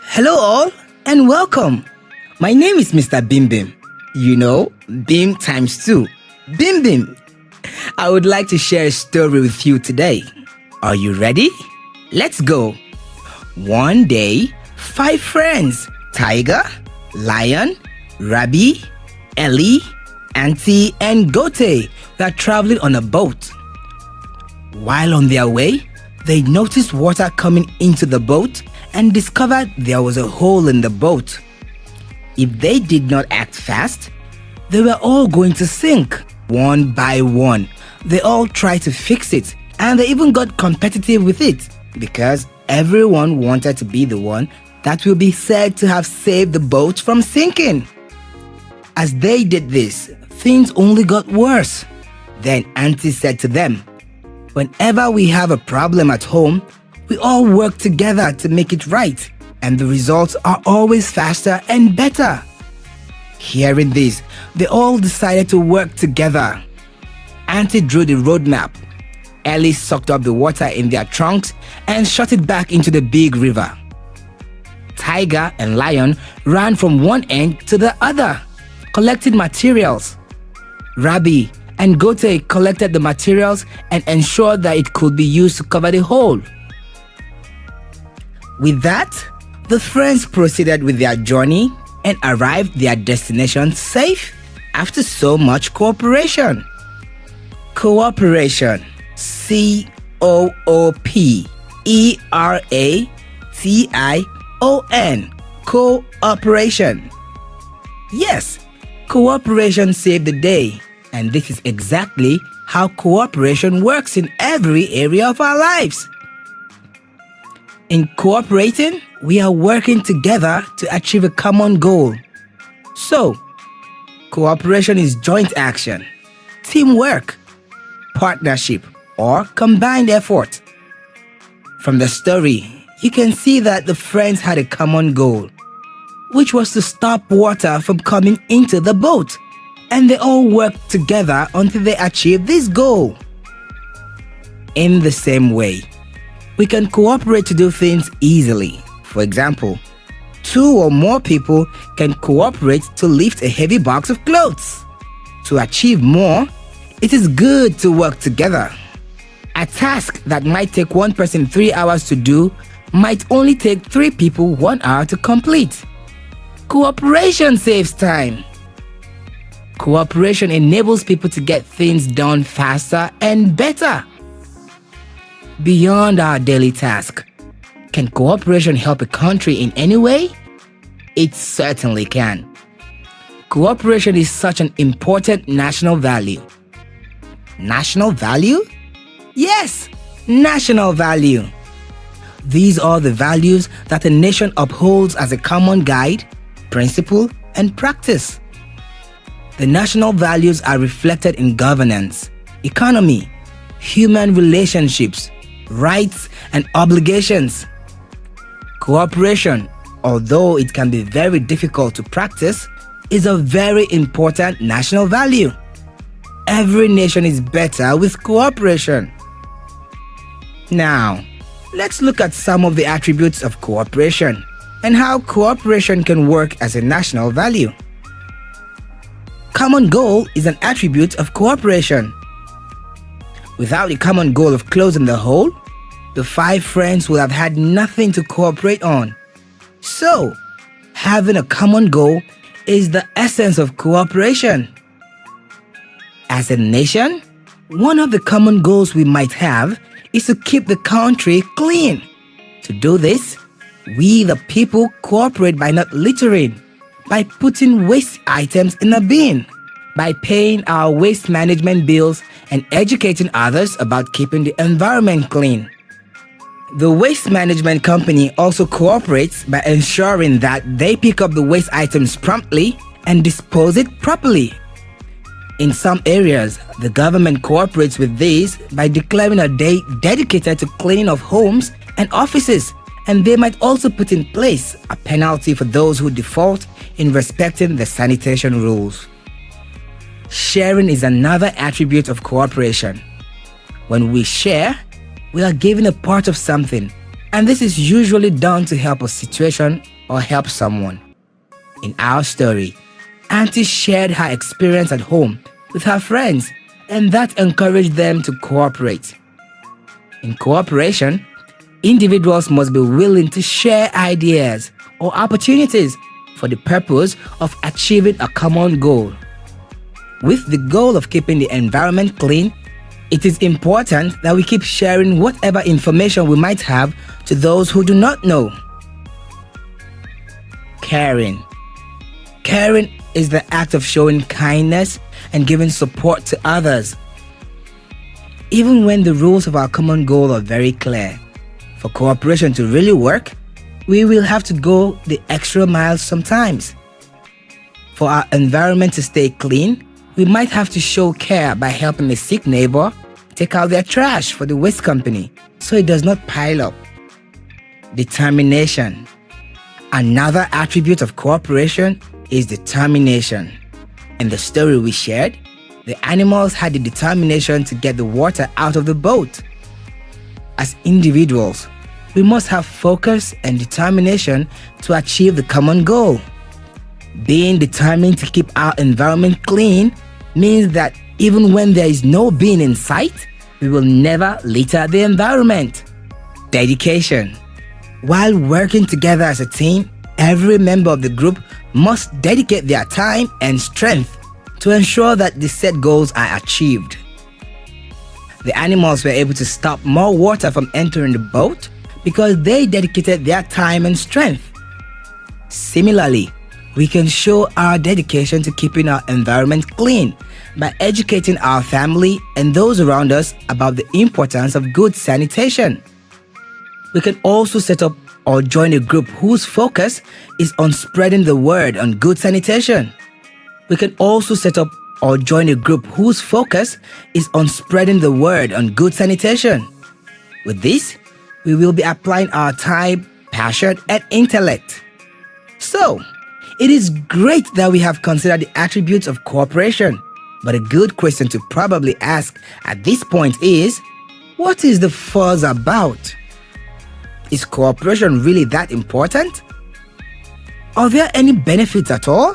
Hello all and welcome. My name is Mr. Bim Bim. You know, Bim times 2. Bim Bim. I would like to share a story with you today. Are you ready? Let's go. One day, 5 friends, Tiger, Lion, Rabbit, Ellie, Auntie, and Gote were traveling on a boat. While on their way, they noticed water coming into the boat and discovered there was a hole in the boat. If they did not act fast, they were all going to sink. One by one, they all tried to fix it, and they even got competitive with it because everyone wanted to be the one that will be said to have saved the boat from sinking. As they did this, things only got worse. Then Auntie said to them, "Whenever we have a problem at home, we all work together to make it right, and the results are always faster and better." Hearing this, they all decided to work together. Auntie drew the roadmap. Ellie sucked up the water in their trunks and shot it back into the big river. Tiger and Lion ran from one end to the other, collecting materials. Rabbit and Gote collected the materials and ensured that it could be used to cover the hole. With that, the friends proceeded with their journey and arrived their destination safe after so much cooperation. Cooperation. C-O-O-P-E-R-A-T-I-O-N. Cooperation. Yes, cooperation saved the day, and this is exactly how cooperation works in every area of our lives. In cooperating, we are working together to achieve a common goal. So, cooperation is joint action, teamwork, partnership, or combined effort. From the story, you can see that the friends had a common goal, which was to stop water from coming into the boat, and they all worked together until they achieved this goal. In the same way, we can cooperate to do things easily. For example, 2 or more people can cooperate to lift a heavy box of clothes. To achieve more, it is good to work together. A task that might take one person 3 hours to do might only take 3 people 1 hour to complete. Cooperation saves time. Cooperation enables people to get things done faster and better. Beyond our daily task, can cooperation help a country in any way? It certainly can. Cooperation is such an important national value. National value? Yes, national value. These are the values that a nation upholds as a common guide, principle, and practice. The national values are reflected in governance, economy, human relationships, rights, and obligations. Cooperation, although it can be very difficult to practice, is a very important national value. Every nation is better with cooperation. Now, let's look at some of the attributes of cooperation and how cooperation can work as a national value. Common goal is an attribute of cooperation. Without a common goal of closing the hole, the 5 friends would have had nothing to cooperate on. So, having a common goal is the essence of cooperation. As a nation, one of the common goals we might have is to keep the country clean. To do this, we the people cooperate by not littering, by putting waste items in a bin, by paying our waste management bills and educating others about keeping the environment clean. The waste management company also cooperates by ensuring that they pick up the waste items promptly and dispose it properly. In some areas, the government cooperates with these by declaring a day dedicated to cleaning of homes and offices, and they might also put in place a penalty for those who default in respecting the sanitation rules. Sharing is another attribute of cooperation. When we share, we are giving a part of something, And this is usually done to help a situation or help someone. In our story, Auntie shared her experience at home with her friends, and that encouraged them to cooperate. In cooperation, individuals must be willing to share ideas or opportunities for the purpose of achieving a common goal. With the goal of keeping the environment clean, it is important that we keep sharing whatever information we might have to those who do not know. Caring. Caring is the act of showing kindness and giving support to others. Even when the rules of our common goal are very clear, for cooperation to really work, we will have to go the extra mile sometimes. For our environment to stay clean, we might have to show care by helping a sick neighbor take out their trash for the waste company so it does not pile up. Determination. Another attribute of cooperation is determination. In the story we shared, the animals had the determination to get the water out of the boat. As individuals, we must have focus and determination to achieve the common goal. Being determined to keep our environment clean means that even when there is no bin in sight, we will never litter the environment. Dedication. While working together as a team, every member of the group must dedicate their time and strength to ensure that the set goals are achieved. The animals were able to stop more water from entering the boat because they dedicated their time and strength. Similarly, we can show our dedication to keeping our environment clean by educating our family and those around us about the importance of good sanitation. We can also set up or join a group whose focus is on spreading the word on good sanitation. We can also set up or join a group whose focus is on spreading the word on good sanitation. With this, we will be applying our time, passion, and intellect. So, it is great that we have considered the attributes of cooperation, but a good question to probably ask at this point is, what is the fuss about? Is cooperation really that important? Are there any benefits at all?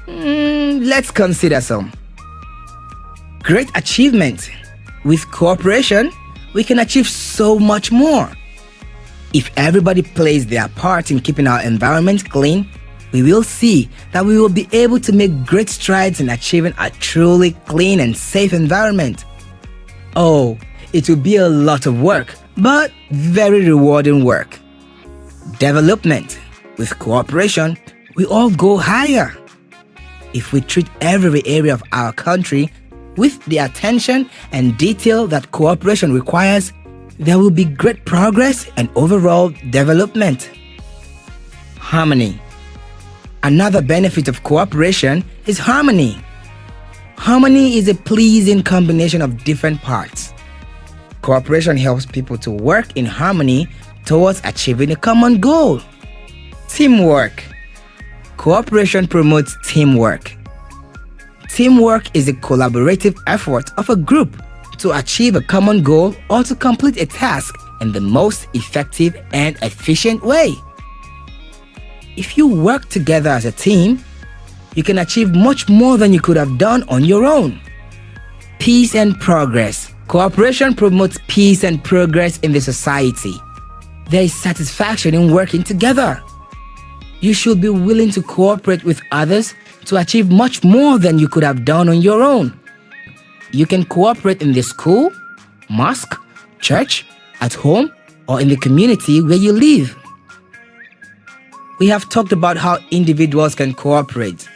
Let's consider some. Great achievement. With cooperation, we can achieve so much more. If everybody plays their part in keeping our environment clean, we will see that we will be able to make great strides in achieving a truly clean and safe environment. Oh, it will be a lot of work, but very rewarding work. Development. With cooperation, we all go higher. If we treat every area of our country with the attention and detail that cooperation requires, there will be great progress and overall development. Harmony. Another benefit of cooperation is harmony. Harmony is a pleasing combination of different parts. Cooperation helps people to work in harmony towards achieving a common goal. Teamwork. Cooperation promotes teamwork. Teamwork is a collaborative effort of a group to achieve a common goal or to complete a task in the most effective and efficient way. If you work together as a team, you can achieve much more than you could have done on your own. Peace and progress. Cooperation promotes peace and progress in the society. There is satisfaction in working together. You should be willing to cooperate with others to achieve much more than you could have done on your own. You can cooperate in the school, mosque, church, at home, or in the community where you live. We have talked about how individuals can cooperate.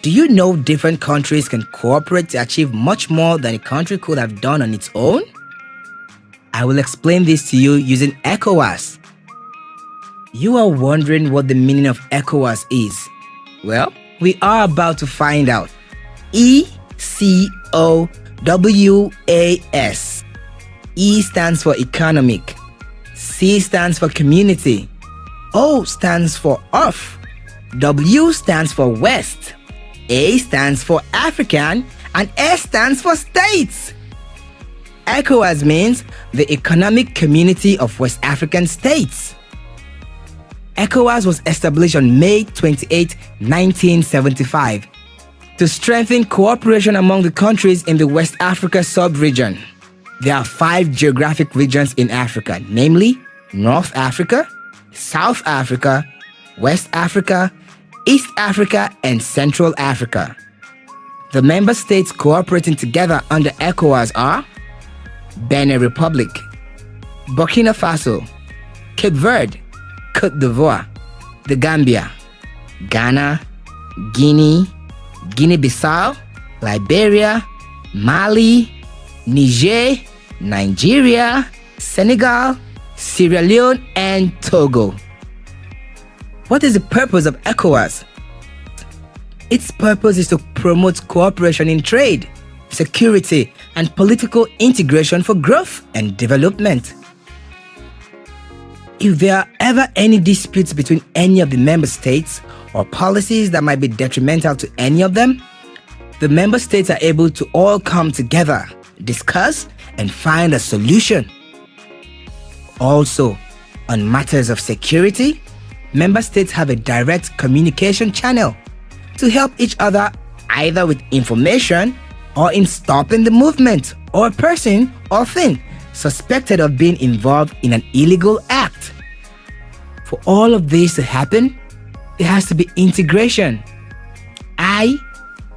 Do you know different countries can cooperate to achieve much more than a country could have done on its own? I will explain this to you using ECOWAS. You are wondering what the meaning of ECOWAS is. Well, we are about to find out. ECOWAS. E stands for economic. C stands for community. O stands for off. W stands for West. A stands for African. And S stands for states. ECOWAS means the Economic Community of West African States. ECOWAS was established on May 28, 1975 to strengthen cooperation among the countries in the West Africa sub-region. There are 5 geographic regions in Africa, namely North Africa, South Africa, West Africa, East Africa, and Central Africa. The member states cooperating together under ECOWAS are Benin Republic, Burkina Faso, Cape Verde, Côte d'Ivoire, the Gambia, Ghana, Guinea, Guinea-Bissau, Liberia, Mali, Niger, Nigeria, Senegal, Sierra Leone, and Togo. What is the purpose of ECOWAS? Its purpose is to promote cooperation in trade, security, and political integration for growth and development. If there are ever any disputes between any of the member states or policies that might be detrimental to any of them, the member states are able to all come together, discuss, and find a solution. Also, on matters of security, member states have a direct communication channel to help each other either with information or in stopping the movement or a person or thing suspected of being involved in an illegal act. For all of this to happen, there has to be integration.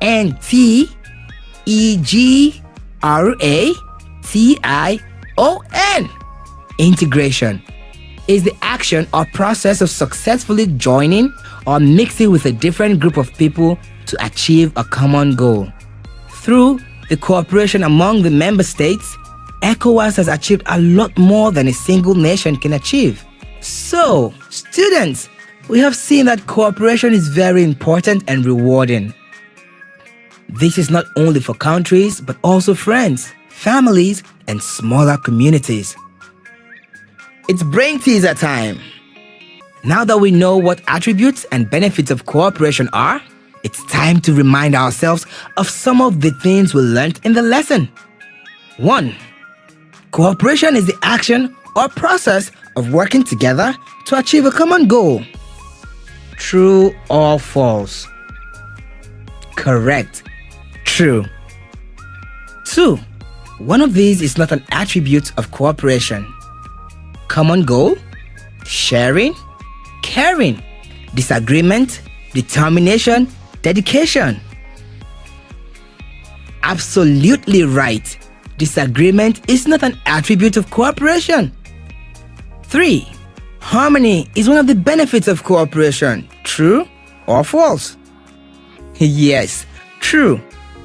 INTEGRATION. Integration is the action or process of successfully joining or mixing with a different group of people to achieve a common goal. Through the cooperation among the member states, ECOWAS has achieved a lot more than a single nation can achieve. So, students, we have seen that cooperation is very important and rewarding. This is not only for countries, but also friends, families, and smaller communities. It's brain teaser time. Now that we know what attributes and benefits of cooperation are, it's time to remind ourselves of some of the things we learned in the lesson. 1. Cooperation is the action or process of working together to achieve a common goal. True or false? Correct. True. 2. One of these is not an attribute of cooperation. Common goal, sharing, caring, disagreement, determination, dedication. Absolutely right. Disagreement is not an attribute of cooperation. 3. Harmony is one of the benefits of cooperation. True or false? Yes, true.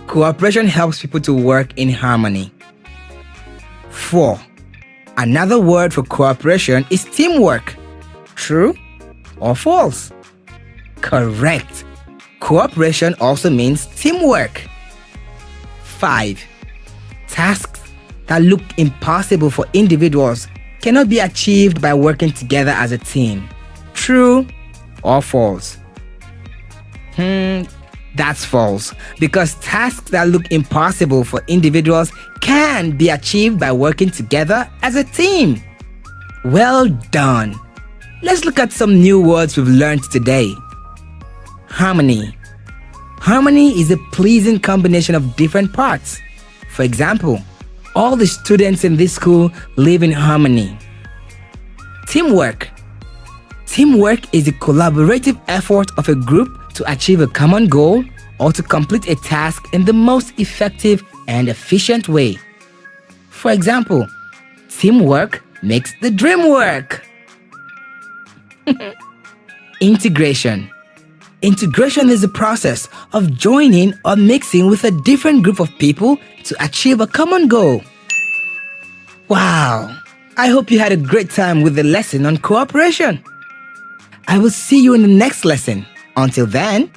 Cooperation helps people to work in harmony. 4. Another word for cooperation is teamwork. True or false? Correct. Cooperation also means teamwork. 5. Tasks that look impossible for individuals cannot be achieved by working together as a team. True or false? That's false, because tasks that look impossible for individuals can be achieved by working together as a team. Well done. Let's look at some new words we've learned today. Harmony. Harmony is a pleasing combination of different parts. For example, all the students in this school live in harmony. Teamwork. Teamwork is a collaborative effort of a group to achieve a common goal or to complete a task in the most effective and efficient way. For example, teamwork makes the dream work. Integration. Integration is the process of joining or mixing with a different group of people to achieve a common goal. Wow! I hope you had a great time with the lesson on cooperation. I will see you in the next lesson. Until then,